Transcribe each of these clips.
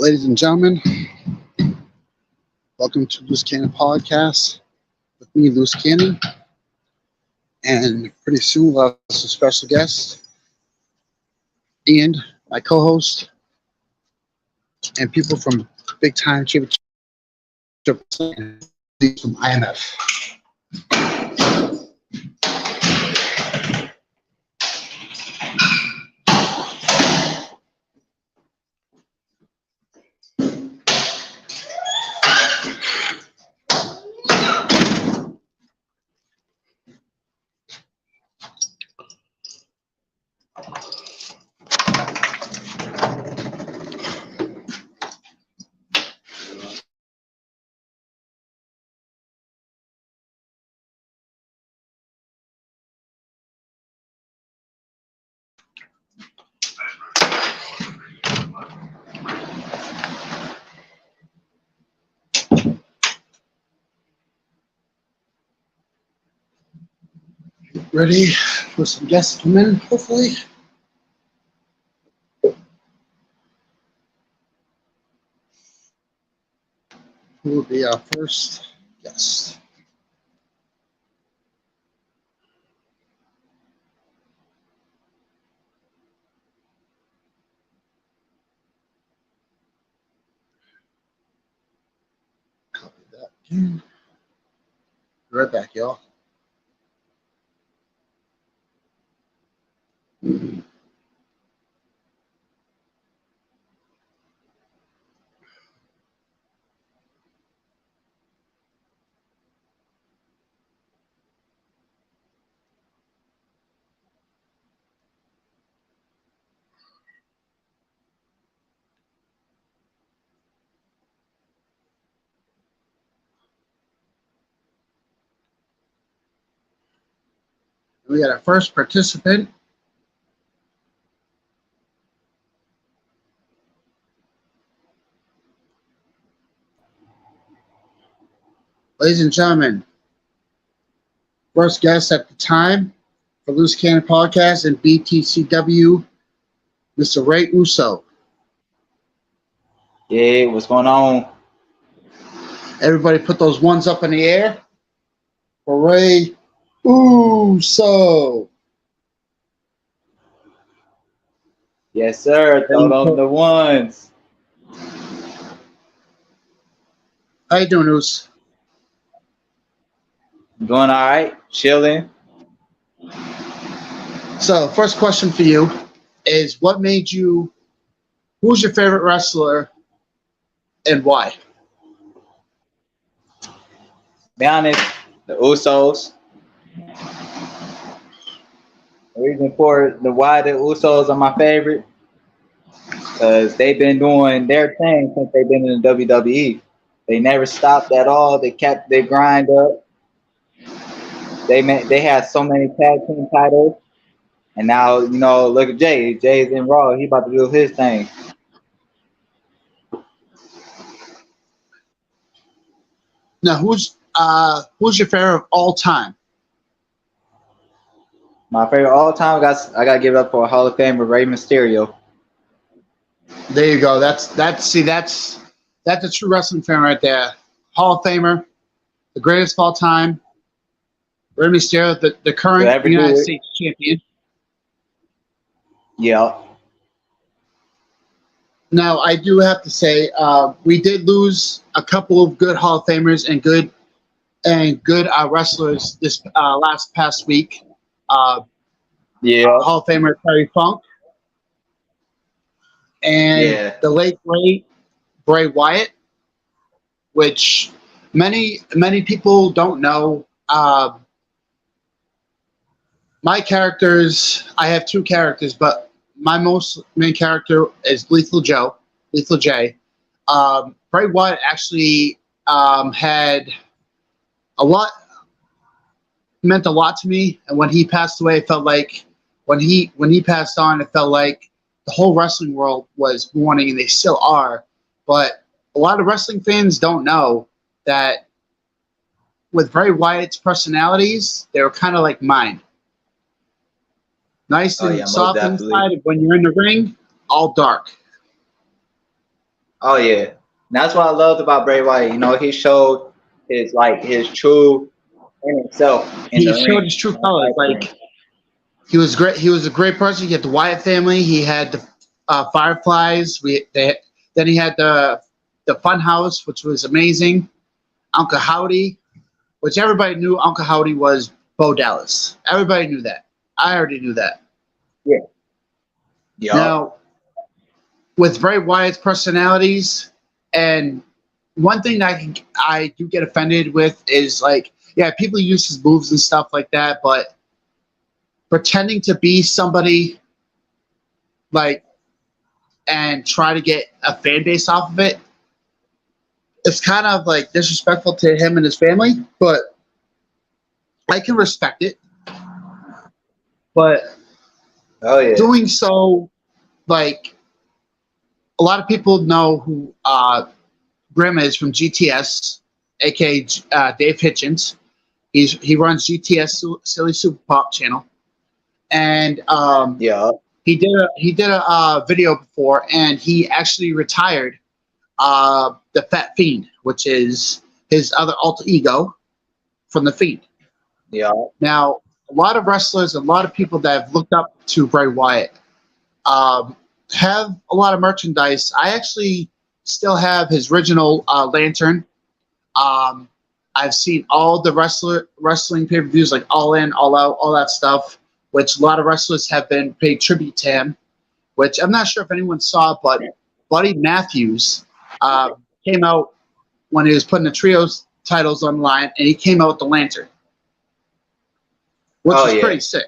Ladies and gentlemen, welcome to Loosecannon Podcast with me, Loosecannon. And pretty soon we'll have some special guests and my co-host and people from Big Time Championship from IMF. Ready for some guests to come in, hopefully. Who will be our first guest? Copy that again. Be right back, y'all. We got our first participant. Ladies and gentlemen, first guest at the time for Loosecannon Podcast and btcw, Mr. Ray Uso. Yeah, what's going on? Everybody put those ones up in the air for Ray Uso. Yes, sir. Throw on the ones. How you doing, Us? Doing all right. Chilling. So, first question for you is who's your favorite wrestler and why? Be honest, the Usos. The reason for why the Usos are my favorite, because they've been doing their thing since they've been in the WWE. They never stopped at all. They kept their grind up. They had so many tag team titles, and now look at Jay. Jay's in Raw. He about to do his thing. Now, who's your favorite of all time? My favorite all time. I got to give it up for a Hall of Famer, Rey Mysterio. There you go. That's a true wrestling fan right there. Hall of Famer, the greatest of all time. Rey Mysterio, the current United States champion. Yeah. Now, I do have to say, we did lose a couple of good Hall of Famers and good wrestlers this past week. Hall of Famer Terry Funk and the late great Bray Wyatt, which many people don't know. My characters, I have two characters, but my main character is Lethal J. Bray Wyatt actually meant a lot to me, and when he passed away, it felt like when he passed on, it felt like the whole wrestling world was mourning, and they still are. But a lot of wrestling fans don't know that with Bray Wyatt's personalities, they were kind of like mine. Nice and soft inside, and when you're in the ring, all dark. Oh yeah, and that's what I loved about Bray Wyatt. You know, he showed his true inner self in He the showed ring. his true colors. Like he was great. He was a great person. He had the Wyatt family. He had the Fireflies. Then he had the Fun House, which was amazing. Uncle Howdy, which everybody knew Uncle Howdy was Bo Dallas. Everybody knew that. I already knew that. Yeah. Yeah. Now, with Bray Wyatt's personalities, and one thing that I do get offended with is like, yeah, people use his moves and stuff like that, but pretending to be somebody like and try to get a fan base off of it, it's kind of like disrespectful to him and his family, but I can respect it. But doing so, like, a lot of people know who Grim is from GTS, aka Dave Hitchens. He runs GTS Silly Super Pop channel, and he did a video before, and he actually retired the Fat Fiend, which is his other alter ego from the Fiend. Yeah. Now, a lot of wrestlers, a lot of people that have looked up to Bray Wyatt have a lot of merchandise. I actually still have his original lantern. I've seen all the wrestling pay-per-views, like All In, All Out, all that stuff, which a lot of wrestlers have been paid tribute to him, which I'm not sure if anyone saw, but Buddy Matthews came out when he was putting the trios titles online, and he came out with the lantern, which was pretty sick.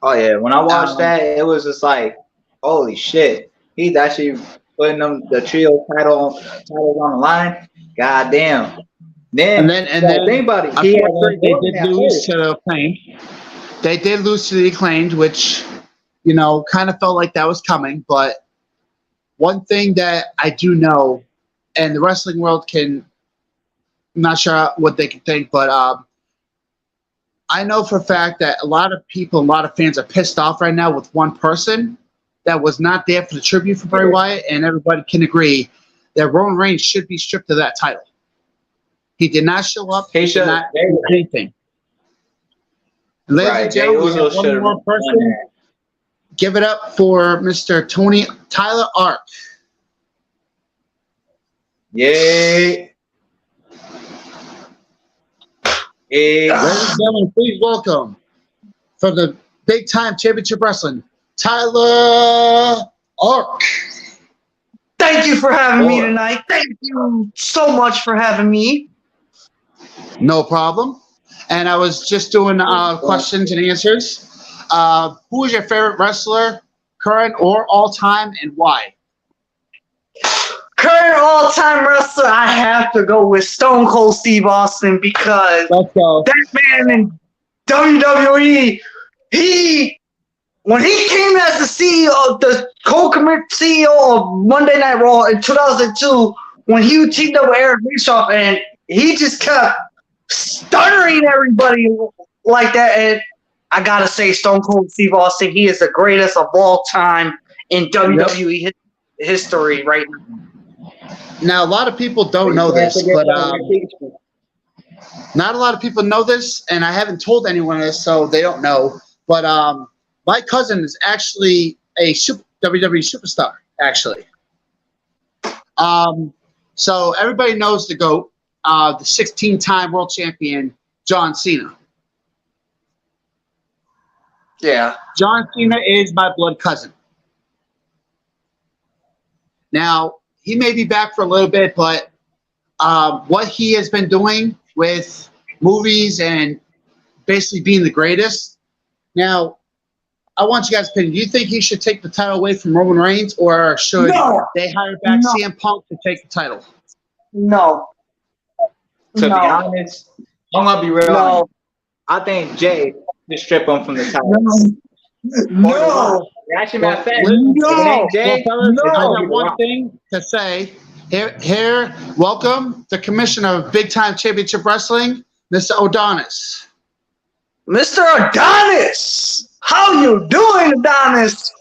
Oh yeah, when I watched that, it was just like, holy shit, he's actually putting the trio titles on the line. God damn. And then unfortunately, they did lose to the Acclaimed. They did lose to the Acclaimed, which, you know, kind of felt like that was coming. But one thing that I do know, and the wrestling world I'm not sure what they can think, but I know for a fact that a lot of people, a lot of fans are pissed off right now with one person that was not there for the tribute for Bray Wyatt, and everybody can agree that Roman Reigns should be stripped of that title. He did not show up. He did not do anything. Ladies and gentlemen, we have one more person. Give it up for Mr. Tyler Ark. Yay. Ladies and gentlemen, please welcome from the Big Time Championship Wrestling, Tyler Ark. Thank you for having me tonight. Thank you so much for having me. No problem. And I was just doing questions and answers. Who is your favorite wrestler, current or all-time, and why? Current all-time wrestler, I have to go with Stone Cold Steve Austin because that man in WWE, when he came as the CEO, the co-CEO of Monday Night Raw in 2002, when he teamed up with Eric Bischoff, and he just kept stuttering everybody like that. And I gotta say, Stone Cold Steve Austin, he is the greatest of all time in WWE history right now. Now, a lot of people don't know this, but not a lot of people know this, and I haven't told anyone this, so they don't know. But my cousin is actually a WWE superstar, actually. So everybody knows the GOAT, the 16-time world champion, John Cena. Yeah. John Cena is my blood cousin. Now, he may be back for a little bit, but what he has been doing with movies and basically being the greatest. Now, I want you guys' opinion. Do you think he should take the title away from Roman Reigns, or should they hire back CM Punk to take the title? No. To be honest, I'm going to be real honest. I think Jay should strip him from the title. No. Actually, matter of fact, Jay, I got one thing to say. Here, welcome the commissioner of Big Time Championship Wrestling, Mr. Adonis. Mr. Adonis! How you doing, Adonis?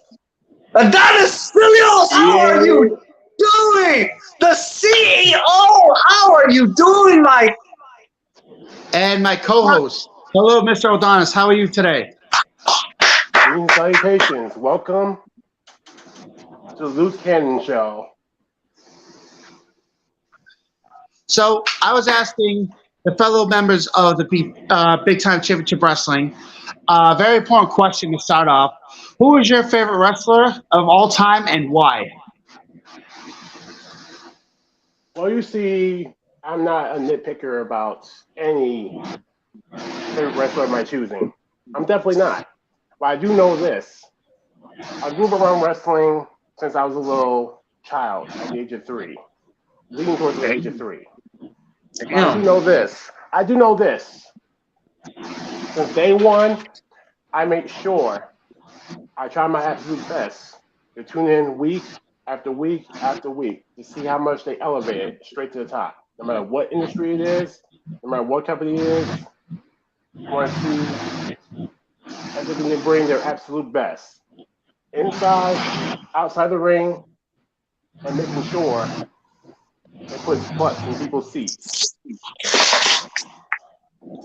Adonis Stelios, how are you? doing? The CEO, how are you doing, Mike? And my co-host. Hello, Mr. O'Donis. How are you today? Greetings, salutations. Welcome to the Loosecannon show. So I was asking the fellow members of the Big Time Championship Wrestling a very important question to start off. Who is your favorite wrestler of all time and why? Well, you see, I'm not a nitpicker about any favorite wrestler of my choosing. I'm definitely not. But I do know this. I grew up around wrestling since I was a little child at the age of 3, leading towards the age of 3. But I do know this. Since day one, I make sure I try my absolute best to tune in week after week after week to see how much they elevate it straight to the top. No matter what industry it is, no matter what company it is, I want to see everything they bring their absolute best. Inside, outside the ring, and making sure they put butts in people's seats.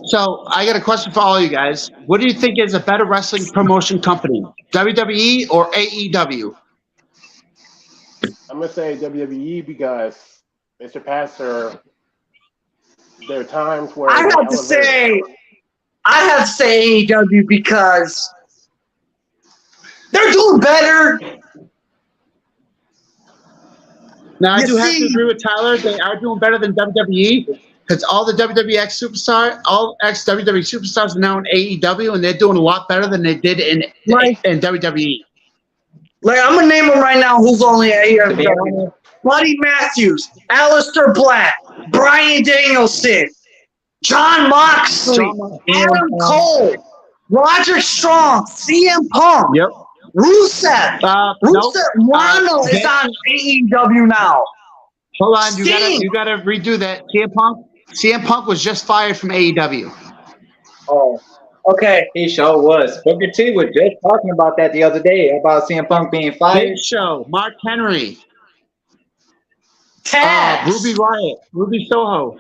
So I got a question for all you guys. What do you think is a better wrestling promotion company, WWE or AEW? I'm going to say WWE because they surpassed their times where I have to say AEW because they're doing better. Now, I do have to agree with Tyler. They are doing better than WWE because all the WWE superstars are now in AEW, and they're doing a lot better than they did in WWE. Like, I'm going to name them right now who's only AEW. Buddy Matthews, Aleister Black, Bryan Danielson, Jon Moxley, Adam Cole, Roderick Strong, CM Punk. Yep. Rusev. Wano is on AEW now. Hold on, you gotta redo that. CM Punk was just fired from AEW. Oh, okay. He sure was. Booker T was just talking about that the other day about CM Punk being fired. Big Show, Mark Henry, Taz, Ruby Riott, Ruby Soho,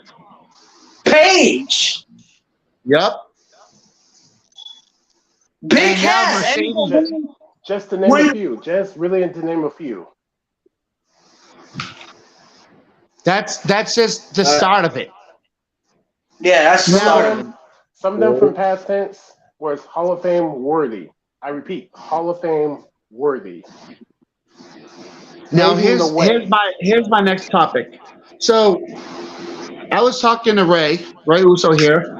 Paige. Yep. Big Cass. Just to name a few. Just really to name a few. That's just the start of it. Yeah, that's the start of it. Some of them from past tense was Hall of Fame worthy. I repeat, Hall of Fame worthy. Now here's my next topic. So I was talking to Ray Uso here.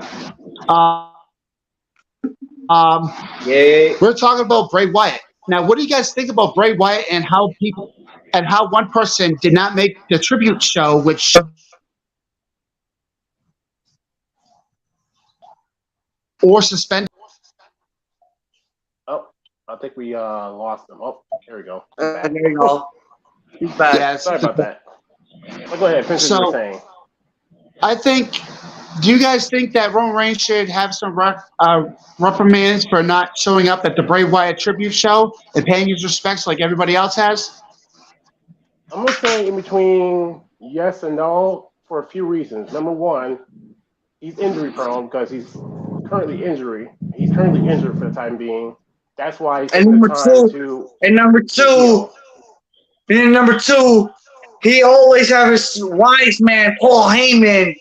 We're talking about Bray Wyatt. Now, what do you guys think about Bray Wyatt and how one person did not make the tribute show, which or suspend? Oh, I think we lost him. Oh, there we go. There you go. He's back. Yeah, sorry about that. But go ahead, finish what you were saying. I think. Do you guys think that Roman Reigns should have some reprimands for not showing up at the Bray Wyatt tribute show and paying his respects like everybody else has? I'm going to say in between yes and no for a few reasons. Number one, he's injury prone because he's currently injured for the time being. That's why he's number two, he always has his wise man, Paul Heyman.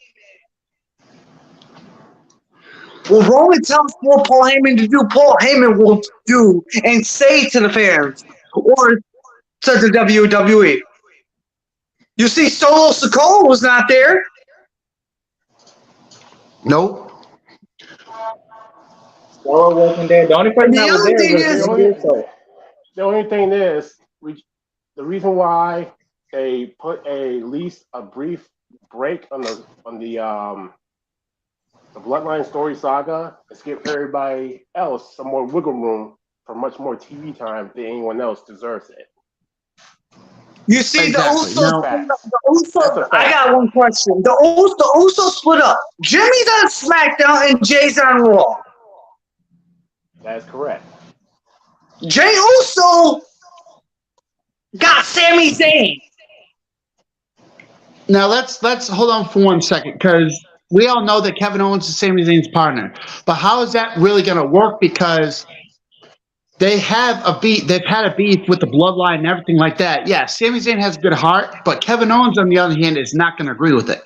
Well, Roman tells Paul Heyman to do, Paul Heyman will do and say to the fans or to the WWE. You see, Solo Sikoa was not there. Nope. Solo wasn't there. The only person that was there was the only thing is, the reason why they put at least a brief break on the Bloodline story saga is give everybody else some more wiggle room for much more TV time than anyone else deserves it. You see, exactly. the Usos. I got one question. The Usos split up. Jimmy's on SmackDown and Jay's on Raw. That is correct. Jay Uso got Sami Zayn. Now let's hold on for 1 second, because we all know that Kevin Owens is Sami Zayn's partner. But how is that really going to work? Because they have a beef. They've had a beef with the bloodline and everything like that. Yeah, Sami Zayn has a good heart, but Kevin Owens, on the other hand, is not going to agree with it.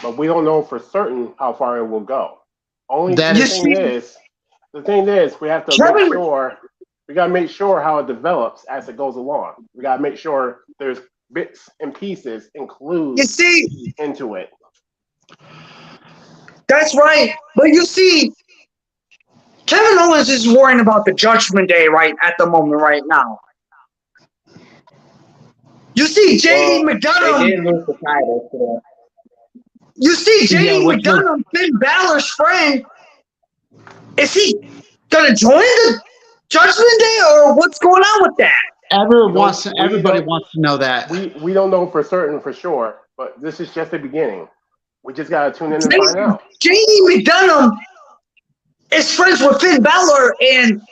But we don't know for certain how far it will go. The thing is, we have to make sure. We got to make sure how it develops as it goes along. We got to make sure there's bits and pieces included into it. That's right. But you see, Kevin Owens is worrying about the Judgment Day right at the moment right now. You see, JD McDonough. They did lose the title today. You see, JD McDonough, Finn Balor's friend. Is he gonna join the Judgment Day, or what's going on with that? Everybody wants to know that. We don't know for certain, for sure, but this is just the beginning. We just gotta tune in and find out. JD McDonough is friends with Finn Balor, and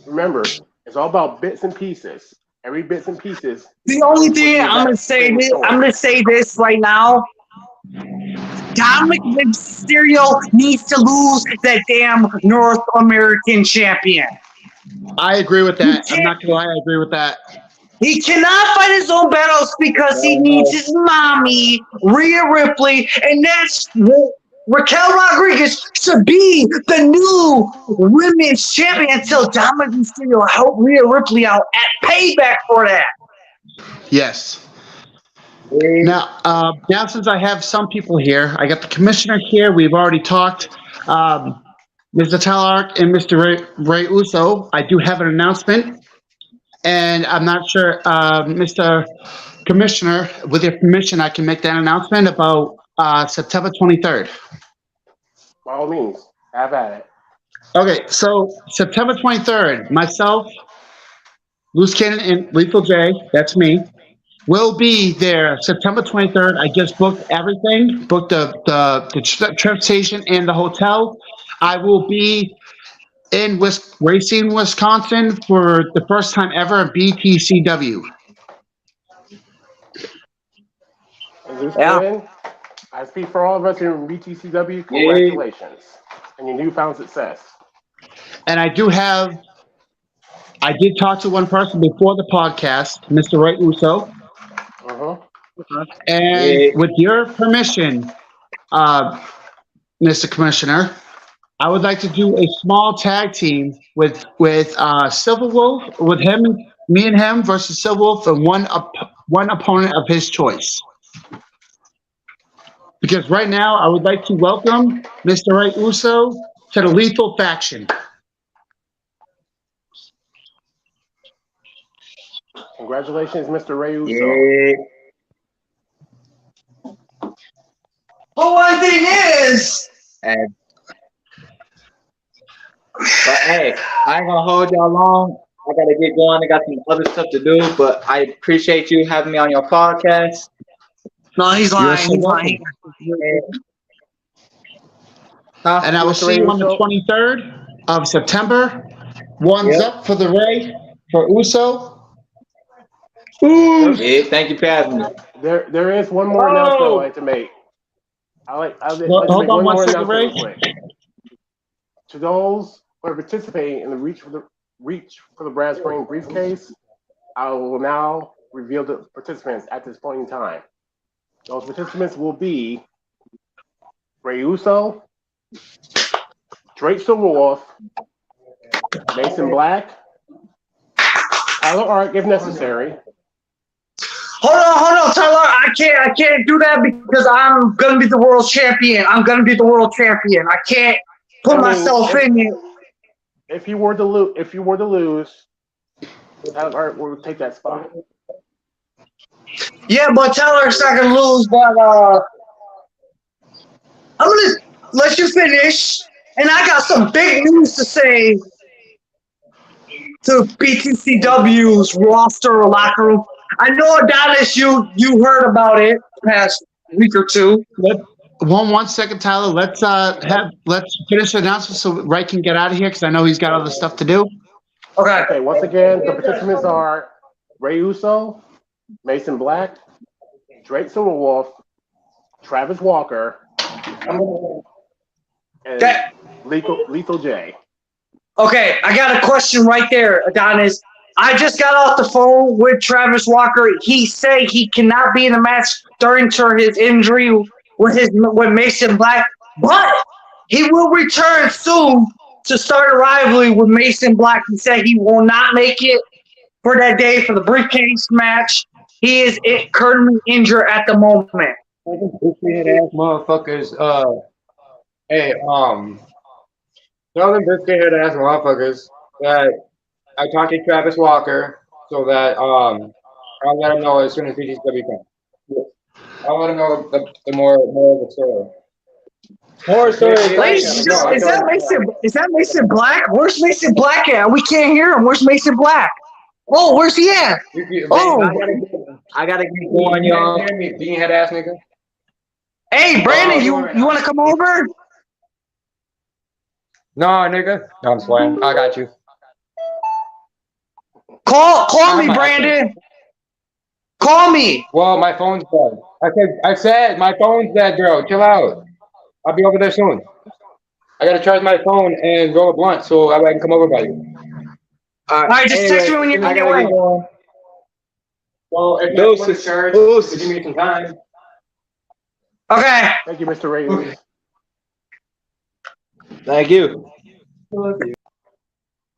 remember, it's all about bits and pieces. Every bits and pieces. The only thing I'm gonna say this right now. Dominic Mysterio needs to lose that damn North American champion. I agree with that. I'm not gonna lie, I agree with that. He cannot fight his own battles because he needs his mommy, Rhea Ripley, and that's Raquel Rodriguez should be the new women's champion until Dominic Mysterio help Rhea Ripley out at Payback for that. Yes. Now, since I have some people here, I got the commissioner here. We've already talked. Mr. Talark and Mr. Ray Uso, I do have an announcement. And I'm not sure, Mr. Commissioner, with your permission, I can make that announcement about September 23rd. By all means, have at it. Okay, so September 23rd, myself, Loosecannon, and Lethal J, that's me, will be there September 23rd. I just booked everything, booked the transportation and the hotel. I will be in Racine, Wisconsin for the first time ever at BTCW. Yeah. I speak for all of us here in BTCW. Congratulations on your newfound success. And I did talk to one person before the podcast, Mr. Ray Uso. And with your permission, Mr. Commissioner, I would like to do a small tag team with Silver Wolf, with me and him versus Silver Wolf, and one opponent of his choice. Because right now, I would like to welcome Mr. Ray Uso to the Lethal faction. Congratulations, Mr. Ray Uso. Yeah. But one thing is, but hey, I ain't gonna hold y'all long. I gotta get going. I got some other stuff to do, but I appreciate you having me on your podcast. No, he's lying. He's lying. And I will see you on the 23rd of September. One's up for the Ray, for Uso. Yeah, thank you for having me. There is one more announcement I'd like to make. Hold on one second, Ray. To those who are participating in the Reach for the Brad Spring briefcase, I will now reveal the participants at this point in time. Those participants will be Ray Uso, Drake Silverwolf, Mason Black, Tyler Ark if necessary. Hold on, Tyler. I can't do that because I'm gonna be the world champion. I can't put myself in it. If you were to lose, Tyler Ark will take that spot. Yeah, but Tyler's not gonna lose. But I'm gonna let you finish, and I got some big news to say to BTCW's roster or locker room. I know, Adonis, you heard about it past week or two. One second, Tyler. Let's finish the announcement so Ray can get out of here because I know he's got other stuff to do. Okay. Once again, the participants are Ray Uso, Mason Black, Drake Silverwolf, Travis Walker, and That- Lethal J. Okay, I got a question right there, Adonis. I just got off the phone with Travis Walker. He said he cannot be in the match during his injury with Mason Black, but he will return soon to start a rivalry with Mason Black. He said he will not make it for that day for the briefcase match. He is currently injured at the moment. Ass motherfuckers. Hey, tell them biscuit head ass motherfuckers that I talked to Travis Walker so that I'll let him know as soon as BTCW comes. I'll let him know the more of the story. More story. Ladies, is that Mason Black? Where's Mason Black at? We can't hear him. Where's Mason Black? Oh, where's he at? Oh, I gotta get going, y'all. Hear me, bean head ass nigga. hey, Brandon, you want to come over? No, nigga. No, I'm just playing. I got you. Call me, Brandon. Call me. Well, my phone's dead. I said my phone's dead, bro. Chill out. I'll be over there soon. I gotta charge my phone and roll a blunt so I can come over by you. All right, just text me when you're on your way. Well, if Doses. that's charged, give me some time. Okay. Thank you, Mr. Ray. Thank you. We're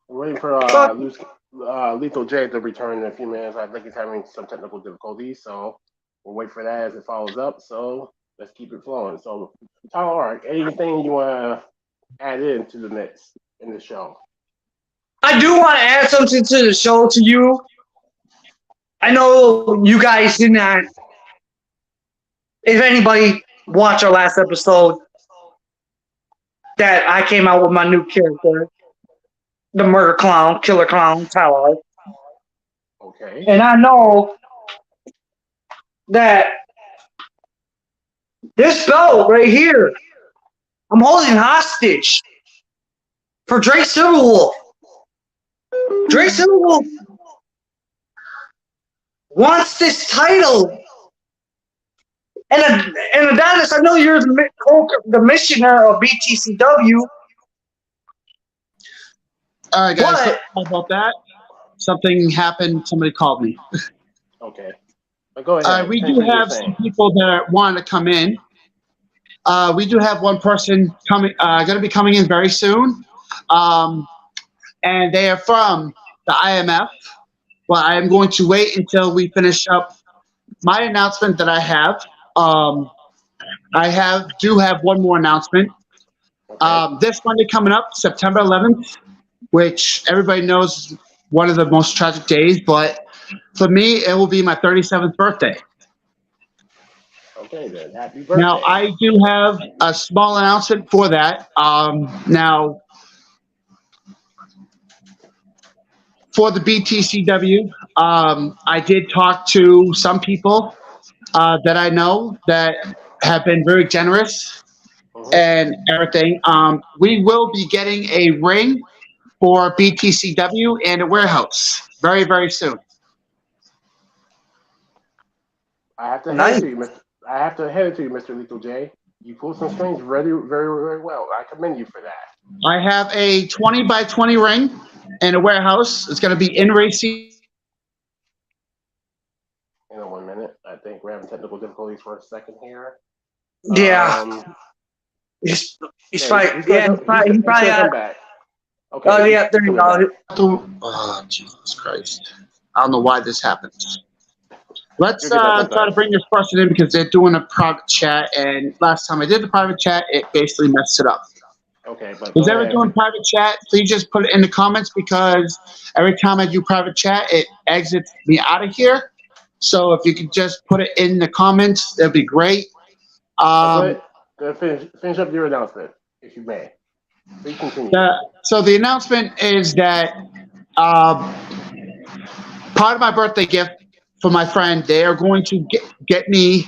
waiting for Lethal J to return in a few minutes. I think he's having some technical difficulties, so we'll wait for that as it follows up. So let's keep it flowing. So, all right, anything you want to add into the mix in the show? I do want to add something to the show to you. I know you guys did not. If anybody watched our last episode, that I came out with my new character, the murder clown, killer clown, Tyler. Okay. And I know that this belt right here, I'm holding hostage for Drake Silverwolf. Drake Silverwolf wants this title. And Adonis, I know you're the missioner of BTCW. All right, guys. Sorry about that. Something happened. Somebody called me. Okay. But go ahead. We do have some people that are wanting to come in. We do have one person coming, going to be coming in very soon. And they are from the IMF. Well, I am going to wait until we finish up my announcement that I have. I do have one more announcement. This Monday coming up, September 11th, which everybody knows is one of the most tragic days, but for me, it will be my 37th birthday. Okay, then. Happy birthday. Now, I do have a small announcement for that. Now, for the BTCW, I did talk to some people that I know that have been very generous and everything. We will be getting a ring for BTCW and a warehouse very, very soon. I have to hand it to you, Mr. Lethal J. You pulled some strings very, very, very well. I commend you for that. I have a 20 by 20 ring and a warehouse. It's going to be in racing. Hang on 1 minute. I think we're having technical difficulties for a second here. Yeah. He's probably come back. Okay. Oh, yeah, there you go. Oh, Jesus Christ. I don't know why this happens. Let's try to bring this person in because they're doing a private chat, and last time I did the private chat, it basically messed it up. Okay, but who's ever doing private chat, please just put it in the comments because every time I do private chat, it exits me out of here. So if you could just put it in the comments, that'd be great. Finish up your announcement, if you may. Please continue. So the announcement is that part of my birthday gift for my friend, they are going to get me.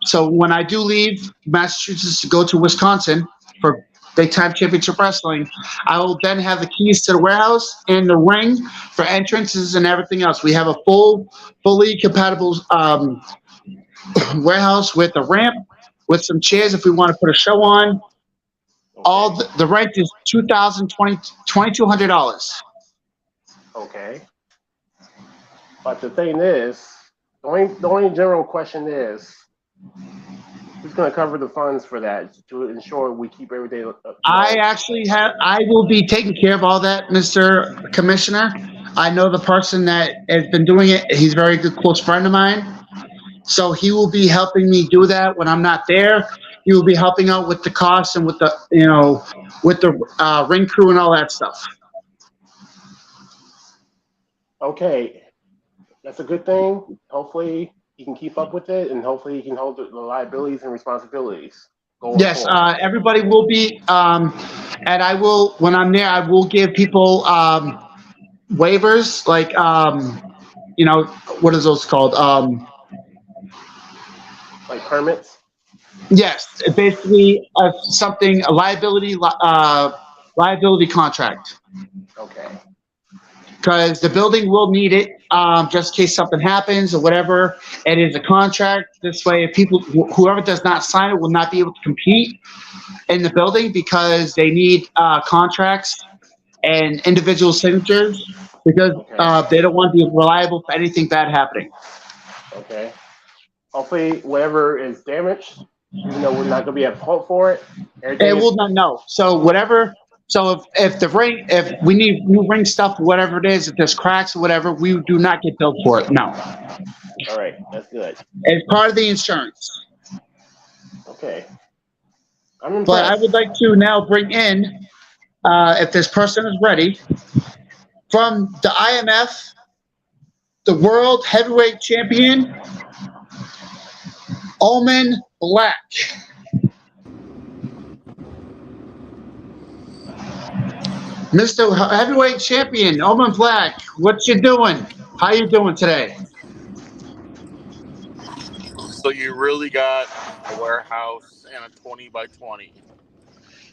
So when I do leave Massachusetts to go to Wisconsin for Big Time Championship Wrestling. I will then have the keys to the warehouse and the ring for entrances and everything else. We have a fully compatible warehouse with a ramp, with some chairs if we want to put a show on. All the rent is $2,200. Okay. But the thing is, the only general question is, who's going to cover the funds for that to ensure we keep everything? I will be taking care of all that, Mr. Commissioner. I know the person that has been doing it. He's a very good close friend of mine. So he will be helping me do that when I'm not there. He will be helping out with the costs and with the, ring crew and all that stuff. Okay. That's a good thing. Hopefully he can keep up with it, and hopefully he can hold the liabilities and responsibilities. Yes, everybody will be, and I will, when I'm there, I will give people waivers, like, what is those called? Like permits? Yes, basically a liability contract. Okay. Because the building will need it, just in case something happens or whatever. It is a contract. This way, if whoever does not sign it will not be able to compete in the building because they need contracts and individual signatures because they don't want to be reliable for anything bad happening. Okay. Hopefully, whatever is damaged, even though we're not going to be at fault for it, it will not know. So whatever. So if we need new ring stuff, whatever it is, if there's cracks or whatever, we do not get billed for it. No. All right, that's good. It's part of the insurance. Okay. I'm impressed. But I would like to now bring in, if this person is ready, from the IMF, the World Heavyweight Champion, Omen Black. Mr. Heavyweight Champion, Omen Black, what you doing? How you doing today? So you really got a warehouse and a 20x20?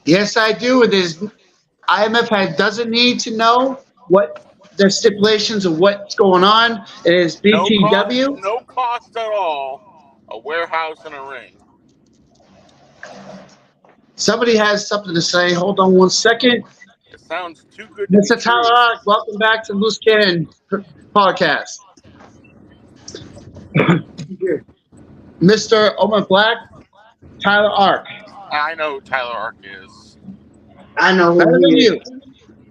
Yes, I do. It is IMF doesn't need to know what the stipulations of what's going on. It is BTW. No cost at all. A warehouse and a ring. Somebody has something to say. Hold on one second. It sounds too good to Mr. be Tyler true. Ark, welcome back to Loosecannon podcast. Mr. Omen Black, Tyler Ark. I know who Tyler Ark is. I know who Better than he is. you.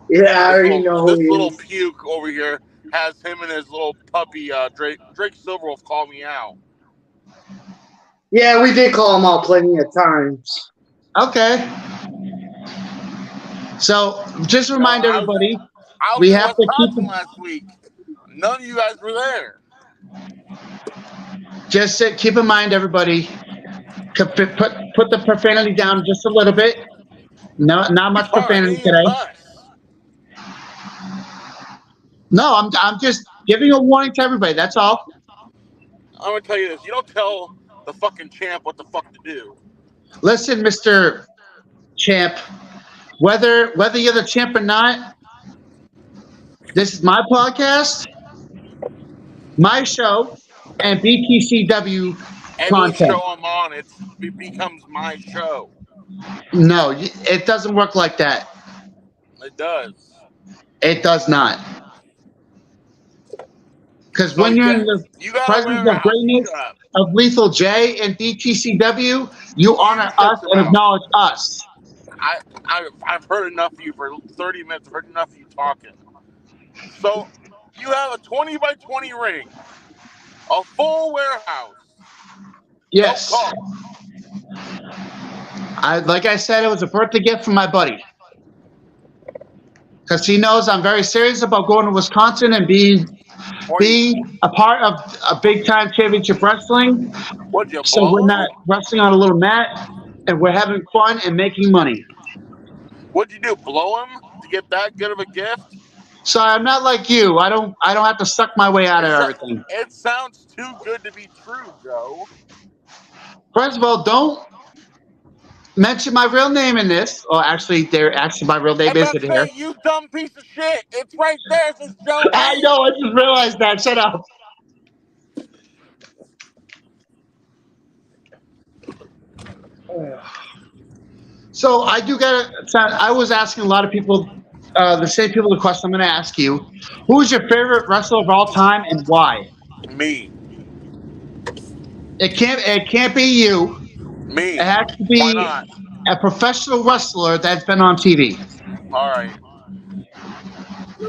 Yeah, I already know who This he little is. puke over here has him and his little puppy, Drake Silverwolf, call me out. Yeah, we did call him out plenty of times. Okay. So just remind everybody, we have to keep last week. None of you guys were there. Just keep in mind, everybody, put the profanity down just a little bit. No, not much profanity today. No, I'm just giving a warning to everybody. That's all. I'm gonna tell you this: you don't tell the fucking champ what the fuck to do. Listen, Mr. Champ, whether you're the champ or not, this is my podcast, my show, and BTCW content. Every show I'm on, it becomes my show. No, it doesn't work like that. It does. It does not. Because when you're in the presence of greatness of Lethal J and BTCW, you honor us and acknowledge us. I've heard enough of you for 30 minutes. I've heard enough of you talking. So you have a 20x20 ring, a full warehouse. Yes. Like I said, it was a birthday gift from my buddy. Because he knows I'm very serious about going to Wisconsin and being a part of a big-time championship wrestling. So we're not wrestling on a little mat, and we're having fun and making money. What'd you do? Blow him to get that good of a gift? So I'm not like you. I don't have to suck my way out of everything. It sounds too good to be true, Joe. First of all, don't mention my real name in this. Or actually, my real name is in here. MFA, you dumb piece of shit. It's right there. It says Joe. I know. I just realized that. Shut up. So I do get it. I was asking a lot of people, the same people, the question I'm going to ask you: who is your favorite wrestler of all time and why? Me. It can't be you. Me. It has to Why be not? a professional wrestler that's been on TV. All right.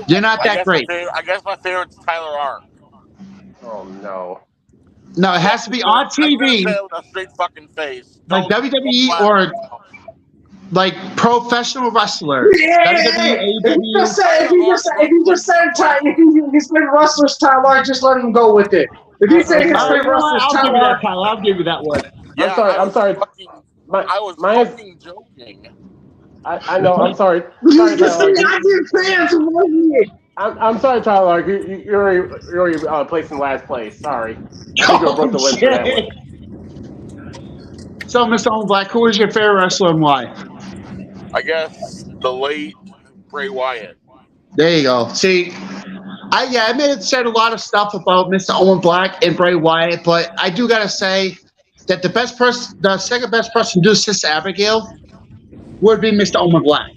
You're not that great. I guess my favorite's Tyler Ark. Oh no. No, it has to be on I'm gonna TV, say it with a straight fucking face. like WWE or like professional wrestler. Yeah, WWE, if you just said his favorite wrestler's Tyler, just let him go with it. If you say his favorite wrestler's I'll give you Tyler, that, Tyler. I'll give you that one. Yeah, I'm sorry. I was Mine- fucking joking. I know. I'm sorry. you Sorry, just Tyler. said I did fans one year. I'm sorry, Tyler. You're already placed in last place. Sorry. I think you broke the limit for that one. So, Mr. Owen Black, who is your favorite wrestler and why? I guess the late Bray Wyatt. There you go. See, I may have said a lot of stuff about Mr. Owen Black and Bray Wyatt, but I do gotta say that the second best person to do Sister Abigail would be Mr. Owen Black.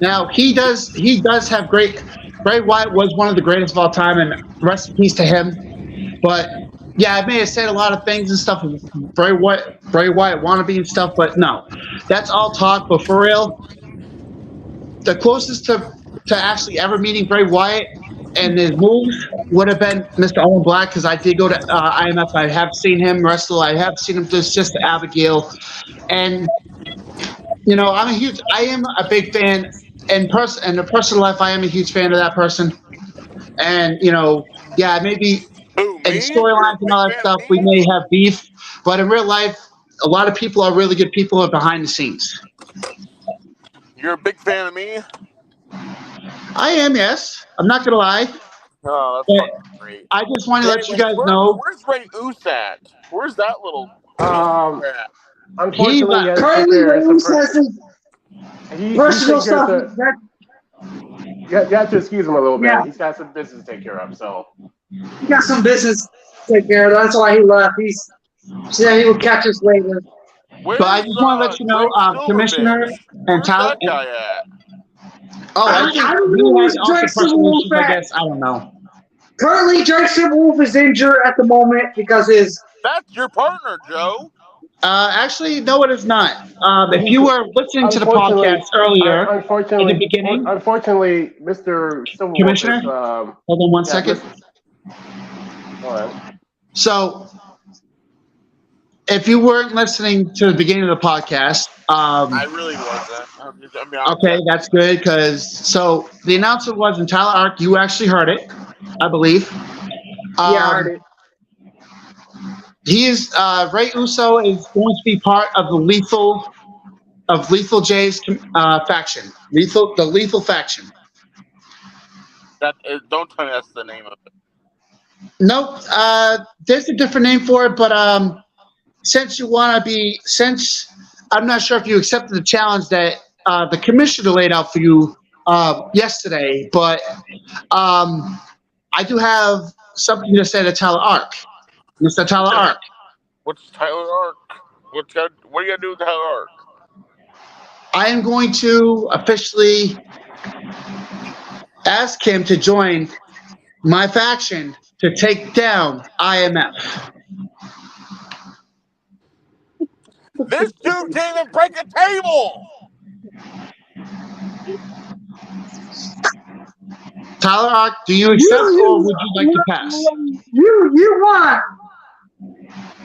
Now he does have great. Bray Wyatt was one of the greatest of all time, and rest in peace to him. But yeah, I may have said a lot of things and stuff with Bray Wyatt wannabe and stuff, but no, that's all talk. But for real, the closest to actually ever meeting Bray Wyatt and his moves would have been Mr. Owen Black, because I did go to IMF. I have seen him wrestle. I have seen him do Sister Abigail, and you know, I am a big fan. In the personal life, I am a huge fan of that person. And, you know, yeah, maybe Who, in me? storylines and all that stuff, we may have beef. But in real life, a lot of people are really good people are behind the scenes. You're a big fan of me? I am, yes. I'm not going to lie. Oh, that's But fucking great. I just want to let you guys Where's know. Where's Ray Oos at? Where's that little crap? Unfortunately, He currently Ray says his personal stuff. You have to excuse him a little bit. Yeah. He's got some business to take care of. So He got some business to take care of. That's why he left. He said he would catch us later. Where's, But I just want to let you know, Drake Commissioner Silverbitch? and Where's Tyler. that guy at? Oh, I I think don't he know has who's also Drake personal issues, Silverwolf I at. guess. I don't know. Currently, Drake Silverwolf is injured at the moment because his. That's your partner, Joe. Actually, no, it is not. If you were listening to the podcast earlier, in the beginning, unfortunately, Mr. Silverwolf Commissioner, is, hold on one second. Go ahead. So, if you weren't listening to the beginning of the podcast, I really wasn't. okay, that's good, because the announcement was in Tyler Ark. You actually heard it, I believe. I heard it. He is Ray Uso is going to be part of the Lethal J's faction, the Lethal faction. Don't tell me that's the name of it. Nope, there's a different name for it, but since I'm not sure if you accepted the challenge that the commissioner laid out for you yesterday, but I do have something to say to Tyler Ark. Mr. Tyler Ark. What's Tyler Ark? What are you gonna do with Tyler Ark? I am going to officially ask him to join my faction to take down IMF. This dude can't even break a table. Tyler Ark, do you accept or would you like to pass? You want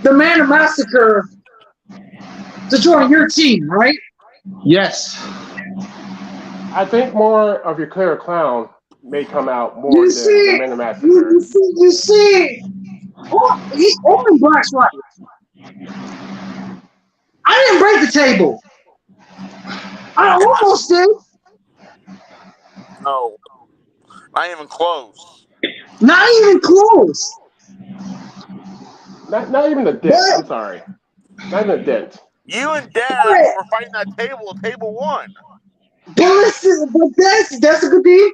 the Man of Massacre to join your team, right? Yes. I think more of your Clear Clown may come out more You than see, the Man of Massacre. you see. He's Owen Black's right. I didn't break the table. I almost did. No, not even close. Not even close. Not even a dent. I'm sorry. Not even a dent. You and Dad were fighting that table. Table 1. But listen, but that's a good thing.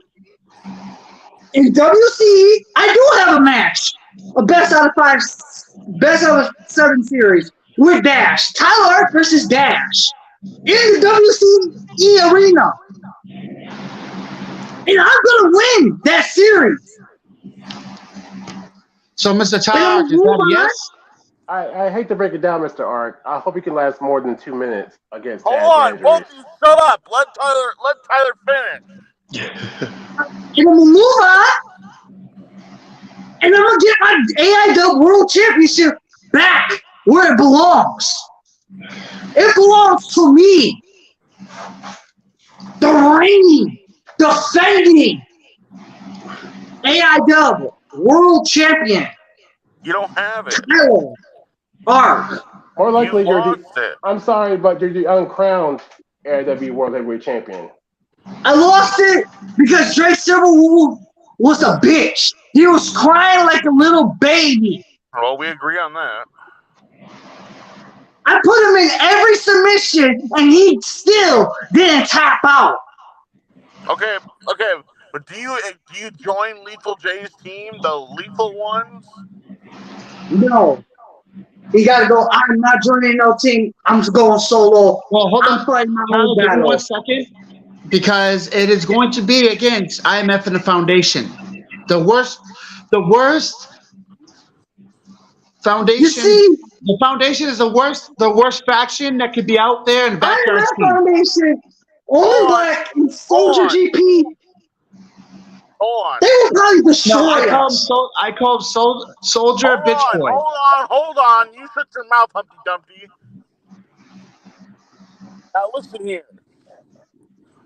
In WC, I do have a match, a best out of 7 series with Dash. Tyler Art versus Dash in the WCE arena, and I'm gonna win that series. So, Mr. Tyler, is that a yes? I hate to break it down, Mr. Ark. I hope you can last more than 2 minutes against Hold Dad's on, injuries. both of you shut up. Let Tyler finish. And I'm gonna move on, and I'm gonna get my AIW World Championship back where it belongs. It belongs to me, the reigning, defending AIW World Champion. You don't have it. Tyler Art. More likely, You lost it. I'm sorry, but you're the uncrowned AIW World Heavyweight Champion. I lost it because Drake Silverwood was a bitch. He was crying like a little baby. Well, we agree on that. I put him in every submission, and he still didn't tap out. Okay. But do you join Lethal J's team, the Lethal Ones? No. He got to go. I'm not joining no team. I'm going solo. Well, hold I'm on. fighting my Tyler, own give me battle. 1 second. Because it is going to be against IMF and the Foundation. The worst foundation. You see, the Foundation is the worst faction that could be out there in the backyard IMF scene. Foundation, Only Black, and Soldier GP, Hold on. they will probably destroy No, I call him Soldier Hold Bitch on, Boy. hold on. You shut your mouth, Humpty Dumpty. Now listen here.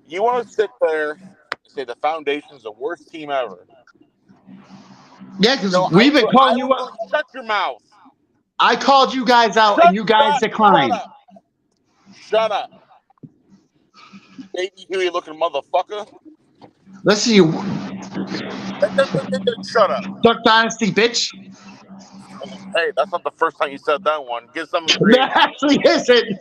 You want to sit there and say the Foundation's the worst team ever? Yeah, because we've been calling you out. Shut your mouth. I called you guys out, and you guys declined. Shut up. Baby Huey looking motherfucker. Listen, you Shut up. Duck Dynasty bitch. Hey, that's not the first time you said that one. Get some. That actually isn't.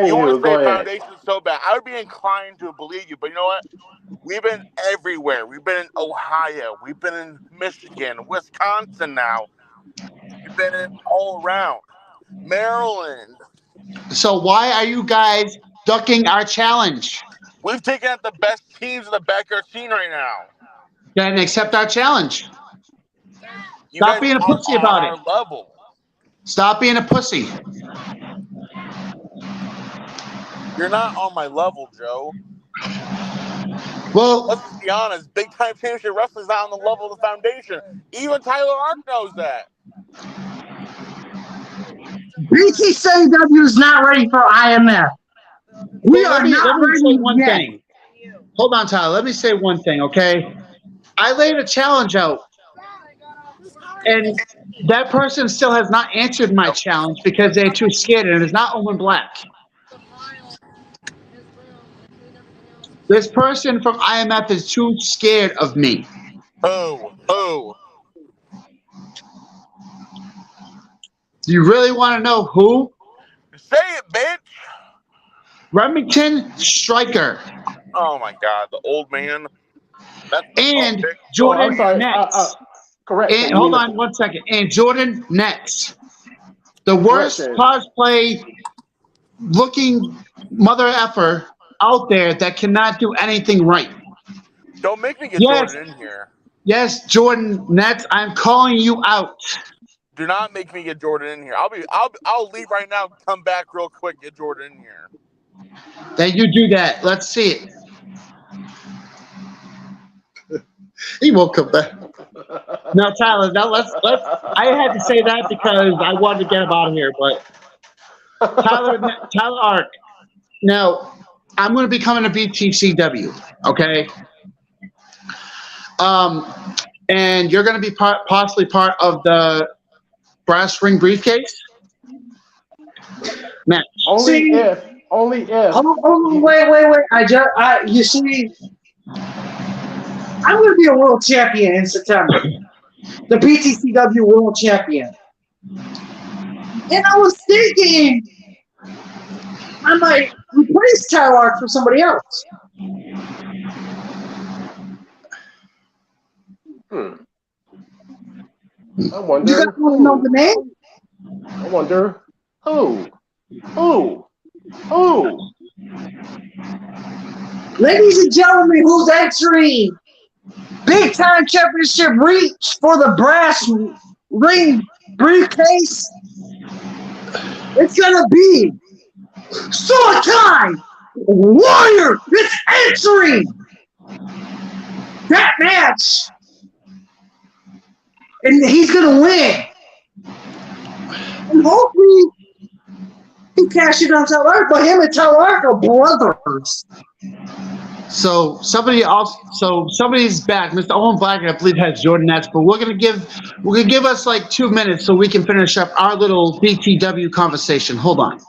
You want to Anywho, go say ahead. Foundation so bad. I would be inclined to believe you, but you know what? We've been everywhere. We've been in Ohio. We've been in Michigan, Wisconsin now. We've been in all around. Maryland. So why are you guys ducking our challenge? We've taken out the best teams in the backyard scene right now. Then accept our challenge. You Stop guys being a are pussy on about our it. level. Stop being a pussy. You're not on my level, Joe. Well, Let's be honest. Big time championship wrestling's not on the level of the Foundation. Even Tyler Ark knows that. BTCW is not ready for IMF. We well, are not let me ready say one yet. thing. Hold on, Tyler. Let me say one thing, okay? I laid a challenge out, and that person still has not answered my challenge because they're too scared, and it's not Owen Black. This person from IMF is too scared of me. Oh. Do you really want to know who? Say it, bitch. Remington Stryker. Oh, my God. The old man. And I'm Jordan sorry. Nets. Correct. And hold on 1 second. And Jordan Nets. The worst cosplay looking mother effer out there that cannot do anything right. Don't make me get Jordan in here. Yes, Jordan Nets, I'm calling you out. Do not make me get Jordan in here. I'll leave right now. Come back real quick. Get Jordan in here. Then you do that. Let's see it. He won't come back. Now, Tyler, let's. I had to say that because I wanted to get him out of here, but Tyler Ark. Now, I'm going to be coming to BTCW, okay? And you're going to be possibly part of the brass ring briefcase match. Only if. Oh, wait. You see, I'm going to be a world champion in September. The BTCW world champion. And I was thinking, I might replace Tyler for somebody else. I wonder. You guys want to know the name? I wonder who. Ladies and gentlemen, who's entering Big Time Championship reach for the brass ring briefcase? It's gonna be Sword Warrior is entering that match, and he's gonna win. And hopefully he cashed it on Tyler, but him and Tyler are brothers. So somebody's back. Mr. Owen Black, I believe, has Jordanettes, but we're gonna give us like 2 minutes so we can finish up our little BTW conversation. Hold on.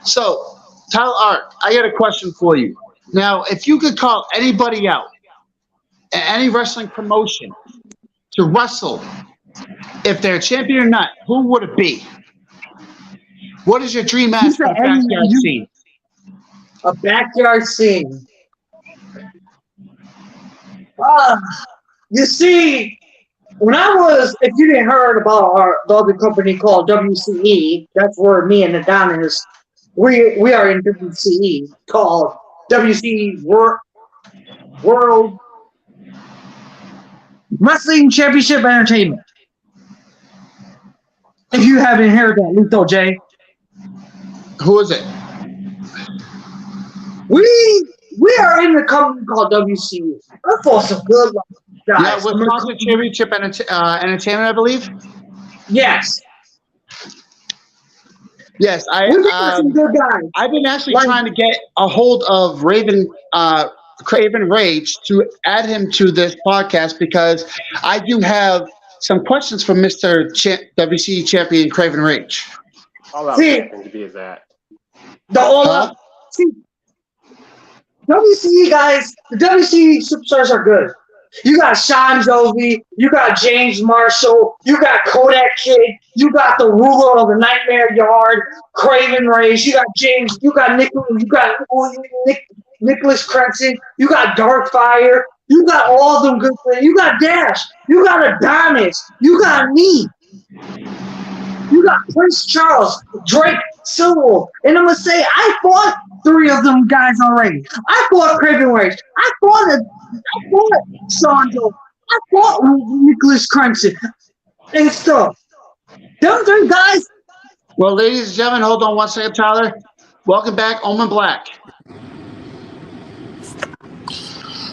So, Tyler Art, I got a question for you. Now, if you could call anybody out at any wrestling promotion to wrestle, if they're a champion or not, who would it be? What is your dream match for the backyard scene? A backyard scene. You see, when I was, if you didn't heard about the other company called WCE, that's where me and Adonis, we are in WCE, called WCE World Wrestling Championship Entertainment. If you haven't heard that, Lutho J. Who is it? We are in the company called WCE. We're for some good guys. Yeah, Wisconsin Championship Entertainment, I believe. Yes. Yes, some good guys. I've been actually trying to get a hold of Craven Rage to add him to this podcast because I do have some questions from Mr. WCE champion Craven Rage. All out champion to be exact. WCE guys, the WCE superstars are good. You got Sean Jovi, you got James Marshall, you got Kodak Kid, you got the ruler of the Nightmare Yard, Craven Rage, you got James, you got Nicholas Crenson, you got Darkfire, you got all of them good players, you got Dash, you got Adonis, you got me, you got Prince Charles, Drake Silver, and I'm gonna say I fought 3 of them guys already. I fought Craven Rage, I fought Sandro, I fought Nicholas Crenson and stuff. Them 3 guys. Well, ladies and gentlemen, hold on one second, Tyler. Welcome back, Omen Black.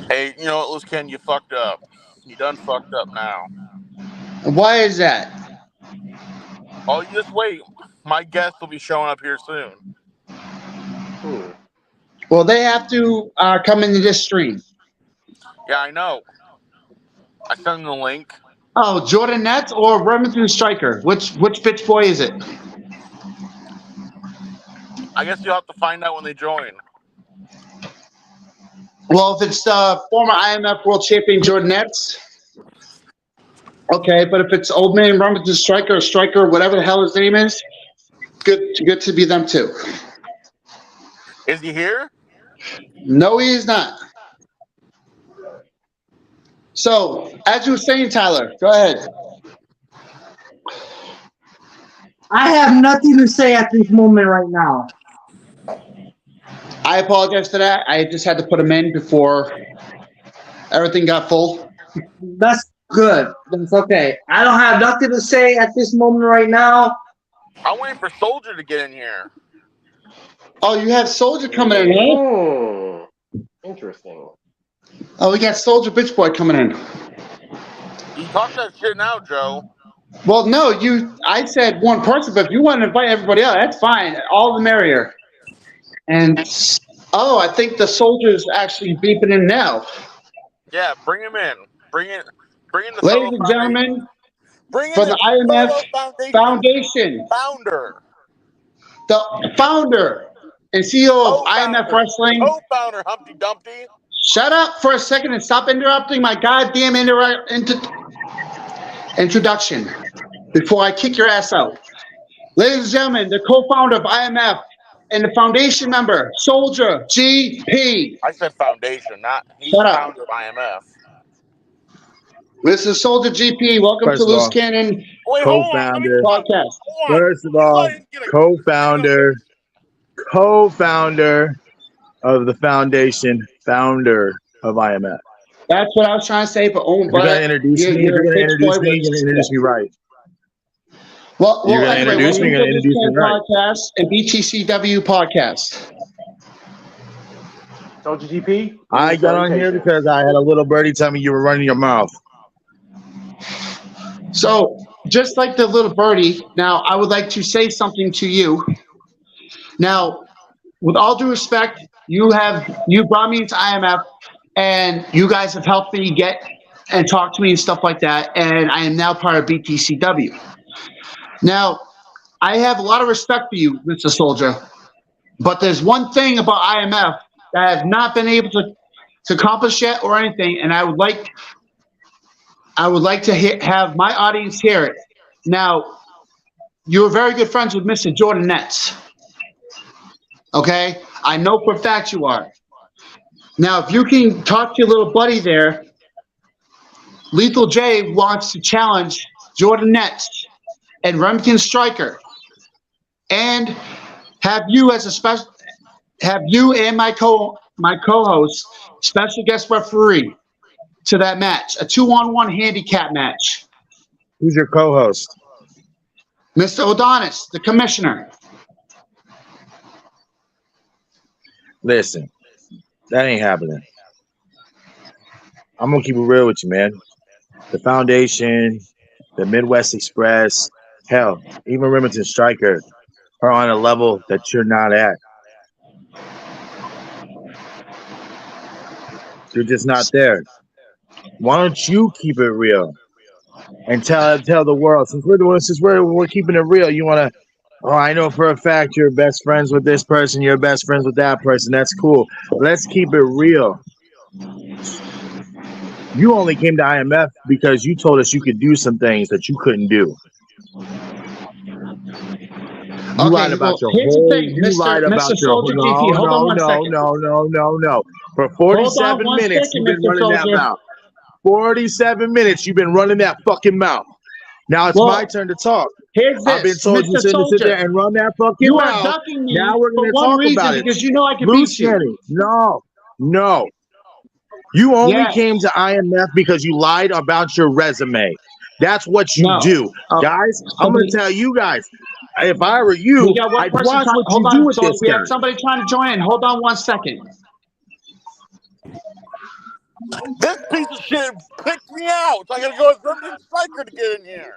Hey, you know what, Loosecannon, you fucked up. You done fucked up now. Why is that? Oh, you just wait. My guest will be showing up here soon. Well, they have to come into this stream. Yeah, I know. I sent them the link. Oh, Jordanettes or Remington Striker? Which bitch boy is it? I guess you'll have to find out when they join. Well, if it's former IMF World Champion Jordanettes, okay. But if it's old man Remington Striker or Striker, whatever the hell his name is, good to be them too. Is he here? No, he is not. So, as you were saying, Tyler, go ahead. I have nothing to say at this moment right now. I apologize for that. I just had to put him in before everything got full. That's good. That's okay. I don't have nothing to say at this moment right now. I'm waiting for Soldier to get in here. Oh, you have Soldier coming in, eh? Interesting. Oh, we got Soldier Bitch Boy coming in. You talk that shit now, Joe. Well, no, I said one person, but if you want to invite everybody else, that's fine. All the merrier. And, I think the Soldier's actually beeping in now. Yeah, bring him in. Bring in the Ladies and gentlemen, bring in for the IMF Foundation. Founder. The founder and CEO of IMF Wrestling. Co-founder Humpty Dumpty. Shut up for a second and stop interrupting my goddamn introduction before I kick your ass out. Ladies and gentlemen, the co-founder of IMF and the foundation member, Soldier GP. I said foundation, not he's Shut up. founder of IMF. This is Soldier GP. Welcome First to of all, Loosecannon Wait, hold on. Let me co-founder. podcast. hold on. First of all, co-founder of the foundation, founder of IMF. That's what I was trying to say, but If you're gonna introduce me, you're gonna introduce me right. Well, You're gonna anyway, introduce me, you're gonna introduce me right. Podcast and BTCW podcast. Soldier GP. I got on here because I had a little birdie tell me you were running your mouth. So, just like the little birdie, now I would like to say something to you. Now, with all due respect, you brought me into IMF, and you guys have helped me get and talk to me and stuff like that, and I am now part of BTCW. Now, I have a lot of respect for you, Mr. Soldier, but there's one thing about IMF that I have not been able to accomplish yet or anything, and I would like to have my audience hear it. Now, you're very good friends with Mr. Jordan Nets. Okay? I know for a fact you are. Now, if you can talk to your little buddy there, Lethal J wants to challenge Jordan Nets and Remington Striker, and have you as a special, have you and my co-host special guest referee to that match, a 2-on-1 handicap match. Who's your co-host? Mr. Odonis, the commissioner. Listen, that ain't happening. I'm gonna keep it real with you, man. The foundation, the Midwest Express, hell, even Remington Striker are on a level that you're not at. You're just not there. Why don't you keep it real and tell the world? Since we're keeping it real, you wanna. Oh, I know for a fact you're best friends with this person. You're best friends with that person. That's cool. Let's keep it real. You only came to IMF because you told us you could do some things that you couldn't do. You lied about your whole. You lied about your whole. No. For 47 minutes, you've been running that mouth. 47 minutes, you've been running that fucking mouth. Now it's my turn to talk. I've been told you to sit there and run that fucking mouth. Now we're going to talk about it. Because you know I can beat you. No. You only came to IMF because you lied about your resume. That's what you do. Guys, I'm going to tell you guys. If I were you, I'd watch what you do with this guy. We have somebody trying to join in. Hold on 1 second. This piece of shit picked me out. So I gotta go with Remington Striker to get in here.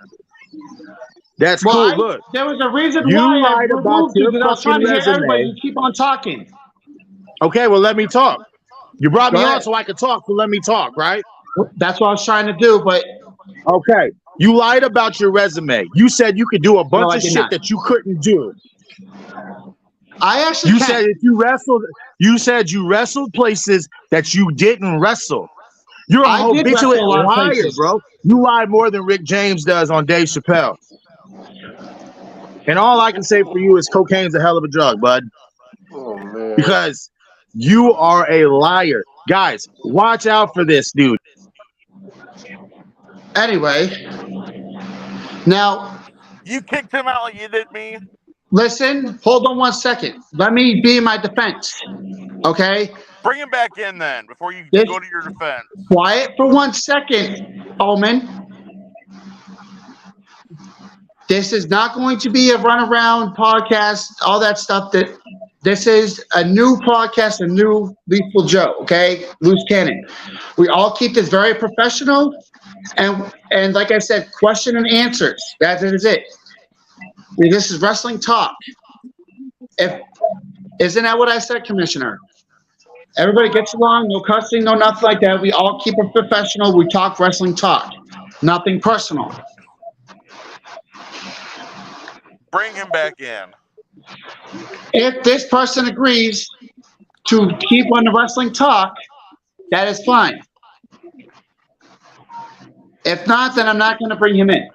That's cool. Look, there was a reason you why lied about your I was trying to fucking hear everybody. resume. You keep on talking. Okay, well, let me talk. You brought me on so I could talk, so let me talk, right? That's what I was trying to do, but okay. You lied about your resume. You said you could do a bunch of shit that you couldn't do. I actually said if you wrestled. You said you wrestled places that you didn't wrestle. You're a habitual liar, bro. You lie more than Rick James does on Dave Chappelle. And all I can say for you is cocaine's a hell of a drug, bud. Oh, man. Because you are a liar. Guys, watch out for this dude. Anyway, now you kicked him out like you did me. Listen, hold on 1 second. Let me be in my defense. Okay? Bring him back in then before you go to your defense. Quiet for 1 second, Omen. This is not going to be a runaround podcast, all that stuff. This is a new podcast, a new Lethal Joe, okay? Loosecannon. We all keep this very professional, and like I said, question and answers. That is it. This is wrestling talk. Isn't that what I said, Commissioner? Everybody gets along, no cussing, no nothing like that. We all keep it professional. We talk wrestling talk, nothing personal. Bring him back in. If this person agrees to keep on the wrestling talk, that is fine. If not, then I'm not going to bring him in.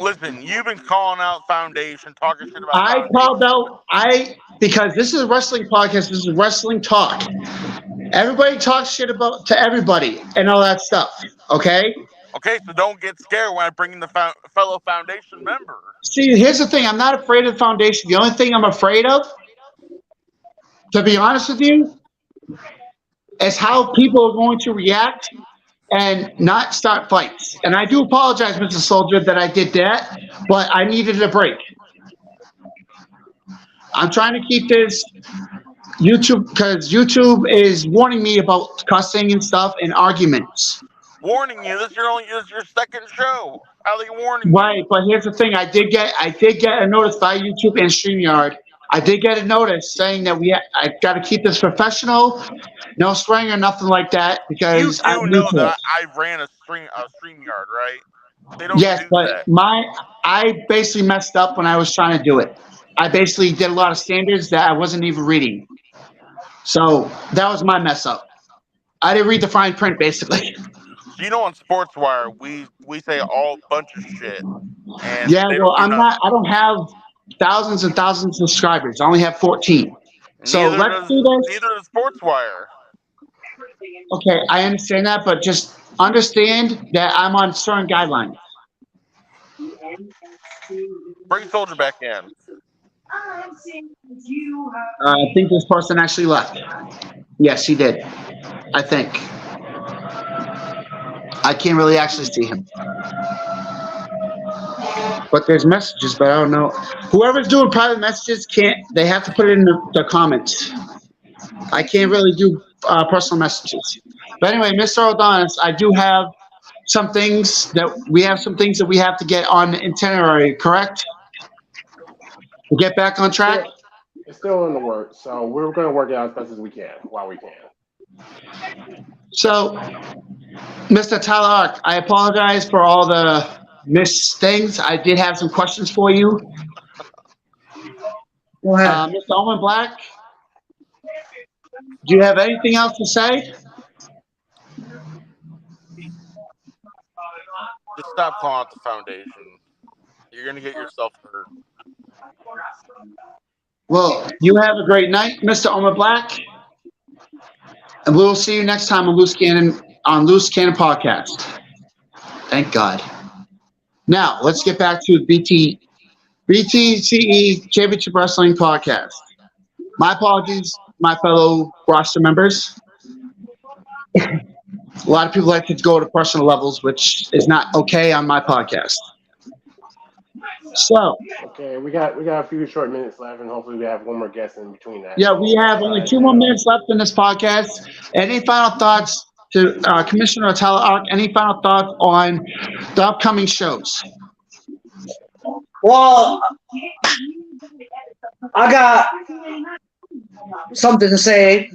Listen, you've been calling out Foundation, talking shit about I Foundation. called out because this is a wrestling podcast. This is wrestling talk. Everybody talks shit about to everybody and all that stuff. Okay. Okay, so don't get scared when I bring in the fellow Foundation member. See, here's the thing. I'm not afraid of the Foundation. The only thing I'm afraid of, to be honest with you, is how people are going to react and not start fights. And I do apologize, Mr. Soldier, that I did that, but I needed a break. I'm trying to keep this YouTube because YouTube is warning me about cussing and stuff and arguments. Warning you, this is your second show. How are they warning Right, you? but here's the thing: I did get a notice by YouTube and StreamYard. I did get a notice saying that I got to keep this professional, no swearing or nothing like that because you do know that I ran a StreamYard, right? They don't yes, do but that. I basically messed up when I was trying to do it. I basically did a lot of standards that I wasn't even reading. So that was my mess up. I didn't read the fine print, basically. You know, on SportsWire, we say all bunch of shit. And yeah, well, I don't have thousands and thousands of subscribers. I only have 14. So let's do this. Neither does SportsWire. Okay, I understand that, but just understand that I'm on certain guidelines. Bring Soldier back in. I think this person actually left. Yes, he did. I think. I can't really actually see him. But there's messages, but I don't know. Whoever's doing private messages they have to put it in the comments. I can't really do personal messages. But anyway, Mr. O'Donis, I do have some things that we have to get on the itinerary, correct? To get back on track? It's still in the works, so we're going to work it out as best as we can while we can. So, Mr. Tyler Ark, I apologize for all the missed things. I did have some questions for you. Go ahead. Mr. Owen Black, do you have anything else to say? Just stop calling out the Foundation. You're going to get yourself hurt. Well, you have a great night, Mr. Owen Black. And we'll see you next time on Loosecannon Podcast. Thank God. Now, let's get back to BTCE Championship Wrestling Podcast. My apologies, my fellow roster members. A lot of people like to go to personal levels, which is not okay on my podcast. So. Okay, we got a few short minutes left, and hopefully we have one more guest in between that. Yeah, we have only 2 more minutes left in this podcast. Any final thoughts to Commissioner Tyler Ark? Any final thoughts on the upcoming shows? Well, I got something to say,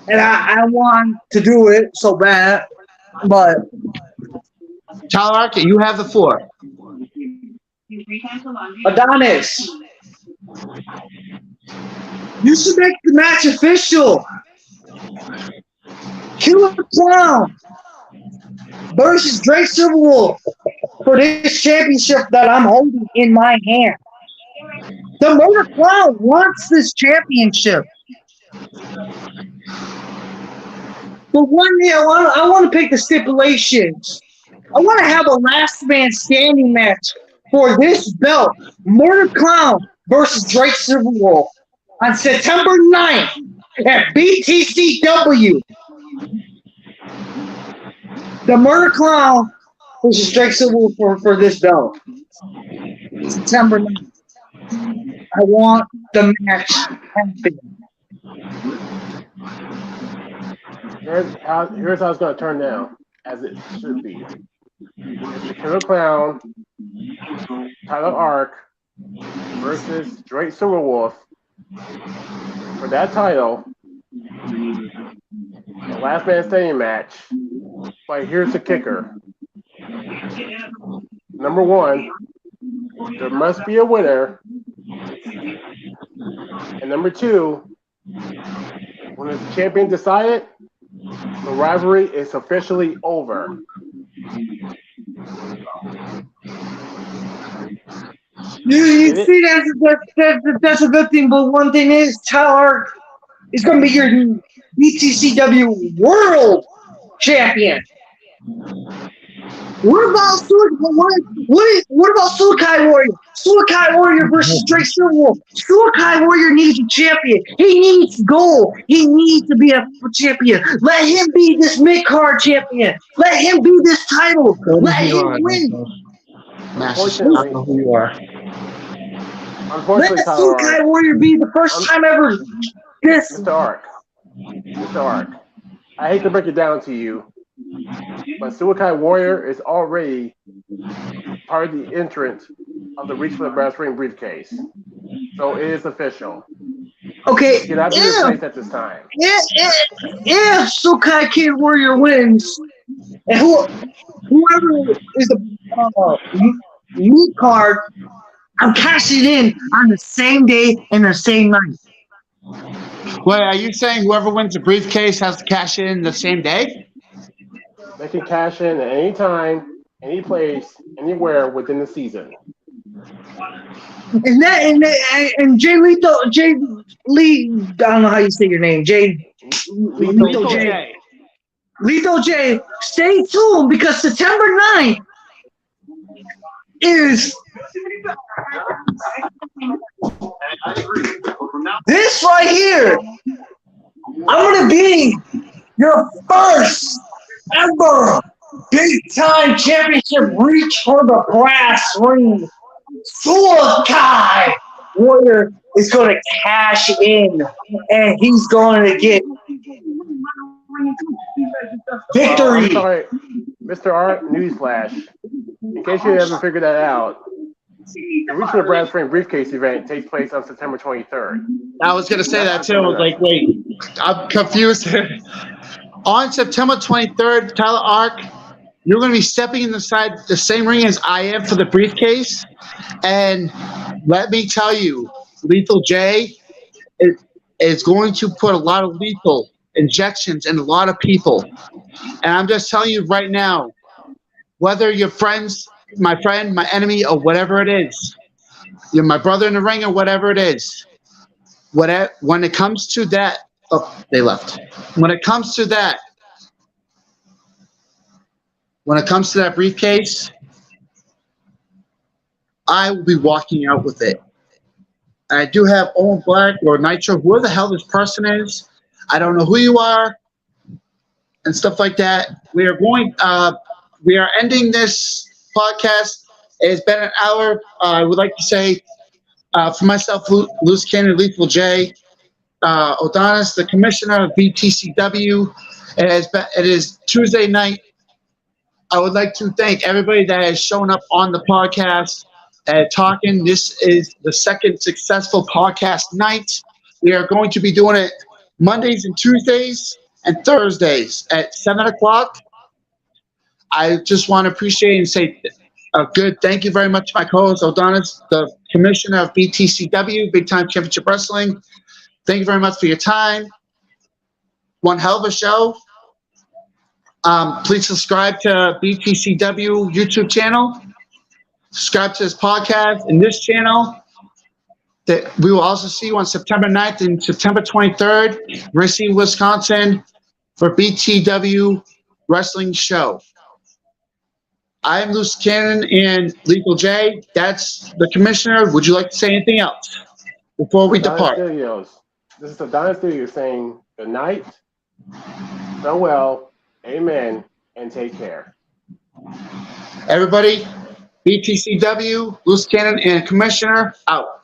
and I want to do it so bad, but Tyler Ark, you have the floor. Adonis, you should make the match official. Killer Clown versus Drake Silverwolf for this championship that I'm holding in my hand. The Motor Clown wants this championship. But one day I want to pick the stipulations. I want to have a last man standing match for this belt. Motor Clown versus Drake Silverwolf on September 9th at BTCW. The Murder Clown versus Drake Silverwolf for this belt. September 9th. I want the match happen. Here's how it's going to turn down, as it should be. It's the Killer Clown, Tyler Ark versus Drake Silverwolf for that title. The last man standing match. But here's the kicker. Number one, there must be a winner. And number two, when the champion decided, the rivalry is officially over. You see, that's a good thing. But one thing is, Tyler is going to be your BTCW World Champion. What about Suikai Warrior? Suikai Warrior versus Drake Silver. Suikai Warrior needs a champion. He needs gold. He needs to be a champion. Let him be this mid-card champion. Let him be this title. Let him win. Unfortunately, I don't know who you are. Unfortunately, Let Tyler Suikai Ark, Warrior be the first time ever. This. Mr. Ark, I hate to break it down to you, but Suikai Warrior is already part of the entrance of the Reach for the Brass Ring briefcase. So it is official. Okay. It cannot be replaced at this time. If Suikai Kid Warrior wins, and whoever is the lead card, I'm cashing in on the same day and the same night. Wait, are you saying whoever wins the briefcase has to cash in the same day? They can cash in at any time, any place, anywhere within the season. And Jay Lee, I don't know how you say your name, Lethal J. Lethal J, stay tuned because September 9th is this right here. I'm going to be your first ever big time championship reach for the brass ring. Suikai Warrior is going to cash in and he's going to get victory. I'm sorry, Mr. Art, newsflash. In case you haven't figured that out, the Reach for the Brass Ring briefcase event takes place on September 23rd. I was going to say that too. I was like, wait, I'm confused. On September 23rd, Tyler Ark, you're going to be stepping inside the same ring as I am for the briefcase. And let me tell you, Lethal J is going to put a lot of lethal injections in a lot of people. And I'm just telling you right now, whether you're friends, my friend, my enemy, or whatever it is, you're my brother in the ring or whatever it is, when it comes to that, oh, they left. When it comes to that briefcase, I will be walking out with it. I do have Owen Black or Nitro, whoever the hell this person is. I don't know who you are and stuff like that. We are ending this podcast. It's been an hour. I would like to say for myself, Loosecannon, Lethal J, Odonis, the commissioner of BTCW. It is Tuesday night. I would like to thank everybody that has shown up on the podcast talking. This is the second successful podcast night. We are going to be doing it Mondays and Tuesdays and Thursdays at 7 o'clock. I just want to appreciate and say a good thank you very much to my co-host, Odonis, the commissioner of BTCW, Big Time Championship Wrestling. Thank you very much for your time. One hell of a show. Please subscribe to BTCW YouTube channel. Subscribe to this podcast and this channel. That we will also see you on September 9th and September 23rd, Racine, Wisconsin, for BTW Wrestling Show. I am Loosecannon and Lethal J. That's the commissioner. Would you like to say anything else before we depart? Studios. This is the Donna Studios saying good night, farewell, amen, and take care. Everybody, BTCW, Loosecannon, and Commissioner out.